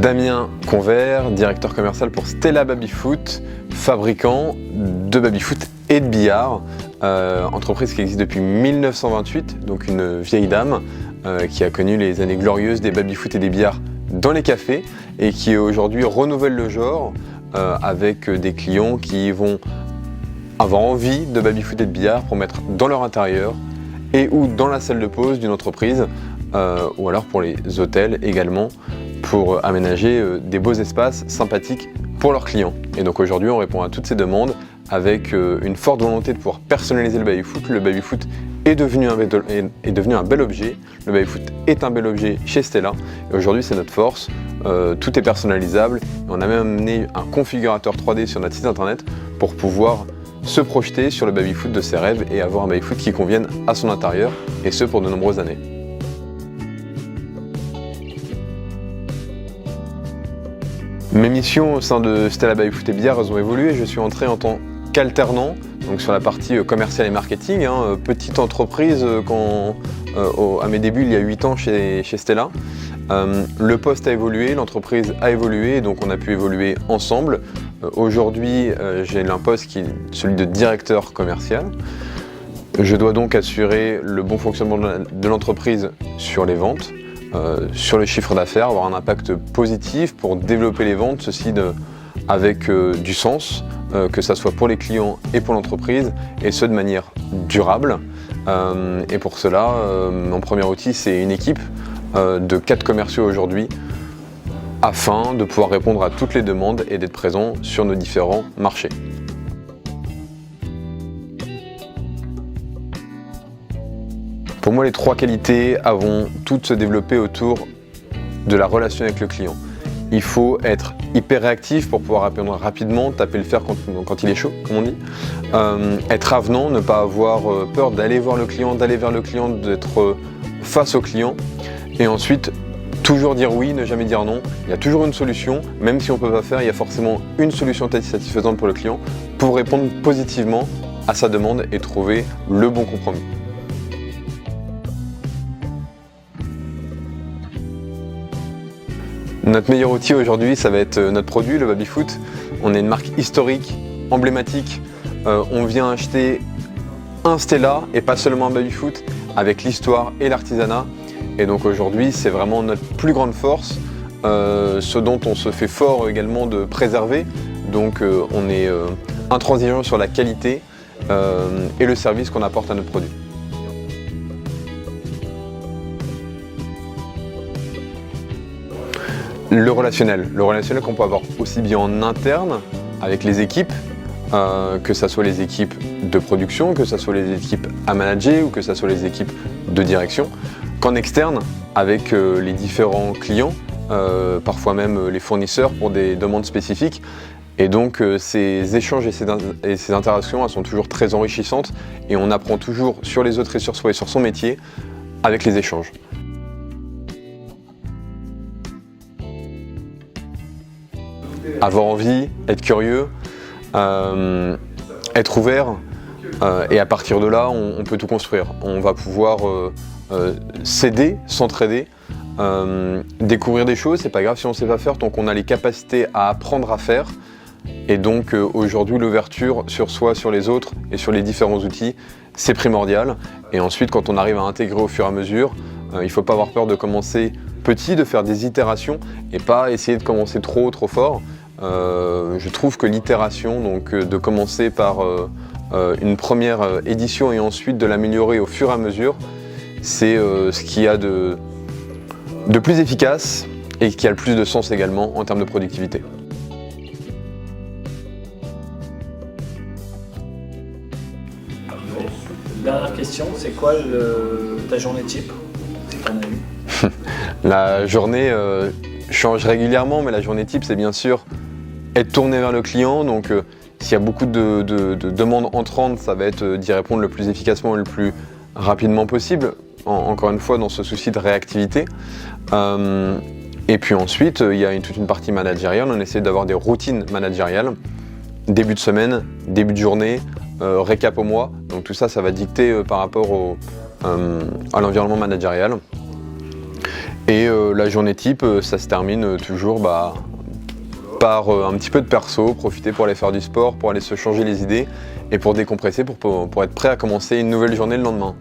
Damien Convert, directeur commercial pour Stella Babyfoot, fabricant de babyfoot et de billard, entreprise qui existe depuis 1928, donc une vieille dame qui a connu les années glorieuses des babyfoot et des billards dans les cafés et qui aujourd'hui renouvelle le genre avec des clients qui vont avoir envie de babyfoot et de billard pour mettre dans leur intérieur et ou dans la salle de pause d'une entreprise ou alors pour les hôtels également, pour aménager des beaux espaces sympathiques pour leurs clients. Et donc aujourd'hui on répond à toutes ces demandes avec une forte volonté de pouvoir personnaliser le babyfoot. Le babyfoot est devenu un bel objet, le babyfoot est un bel objet chez Stella et aujourd'hui c'est notre force, tout est personnalisable. On a même amené un configurateur 3D sur notre site internet pour pouvoir se projeter sur le babyfoot de ses rêves et avoir un babyfoot qui convienne à son intérieur, et ce pour de nombreuses années. Mes missions au sein de Stella Babyfoot et Billard, elles ont évolué. Je suis entré en tant qu'alternant, donc sur la partie commerciale et marketing, petite entreprise à mes débuts il y a 8 ans chez Stella. Le poste a évolué, l'entreprise a évolué, donc on a pu évoluer ensemble. Aujourd'hui, j'ai un poste qui est celui de directeur commercial. Je dois donc assurer le bon fonctionnement de l'entreprise sur les ventes, sur le chiffre d'affaires, avoir un impact positif pour développer les ventes, ceci avec du sens, que ça soit pour les clients et pour l'entreprise, et ce de manière durable. Et pour cela, mon premier outil, c'est une équipe de 4 commerciaux aujourd'hui, afin de pouvoir répondre à toutes les demandes et d'être présent sur nos différents marchés. Pour moi, les 3 qualités vont toutes se développer autour de la relation avec le client. Il faut être hyper réactif pour pouvoir répondre rapidement, taper le fer quand il est chaud, comme on dit. Être avenant, ne pas avoir peur d'aller voir le client, d'aller vers le client, d'être face au client. Et ensuite, toujours dire oui, ne jamais dire non. Il y a toujours une solution, même si on ne peut pas faire, il y a forcément une solution satisfaisante pour le client pour répondre positivement à sa demande et trouver le bon compromis. Notre meilleur outil aujourd'hui, ça va être notre produit, le babyfoot. On est une marque historique, emblématique. On vient acheter un Stella et pas seulement un babyfoot, avec l'histoire et l'artisanat. Et donc aujourd'hui, c'est vraiment notre plus grande force, ce dont on se fait fort également de préserver. Donc on est intransigeant sur la qualité et le service qu'on apporte à notre produit. Le relationnel qu'on peut avoir aussi bien en interne avec les équipes, que ce soit les équipes de production, que ce soit les équipes à manager ou que ce soit les équipes de direction, qu'en externe avec les différents clients, parfois même les fournisseurs pour des demandes spécifiques. Et donc ces échanges et ces interactions, elles sont toujours très enrichissantes et on apprend toujours sur les autres et sur soi et sur son métier avec les échanges. Avoir envie, être curieux, être ouvert, et à partir de là, on peut tout construire. On va pouvoir s'aider, s'entraider, découvrir des choses, c'est pas grave si on ne sait pas faire, tant qu'on a les capacités à apprendre à faire. Et donc aujourd'hui, l'ouverture sur soi, sur les autres et sur les différents outils, c'est primordial. Et ensuite, quand on arrive à intégrer au fur et à mesure, il ne faut pas avoir peur de commencer petit, de faire des itérations et pas essayer de commencer trop fort. Je trouve que l'itération, donc de commencer par une première édition et ensuite de l'améliorer au fur et à mesure, c'est ce qu'il y a de plus efficace et qui a le plus de sens également en termes de productivité. Dernière question, c'est quoi ta journée type? La journée change régulièrement, mais la journée type, c'est bien sûr être tourné vers le client. Donc s'il y a beaucoup de demandes entrantes, ça va être d'y répondre le plus efficacement et le plus rapidement possible, encore une fois dans ce souci de réactivité. Et puis ensuite, il y a toute une partie managériale, on essaie d'avoir des routines managériales, début de semaine, début de journée, récap au mois. Donc tout ça, ça va dicter par rapport à l'environnement managérial. Et la journée type, ça se termine toujours par un petit peu de perso, profiter pour aller faire du sport, pour aller se changer les idées et pour décompresser, pour être prêt à commencer une nouvelle journée le lendemain.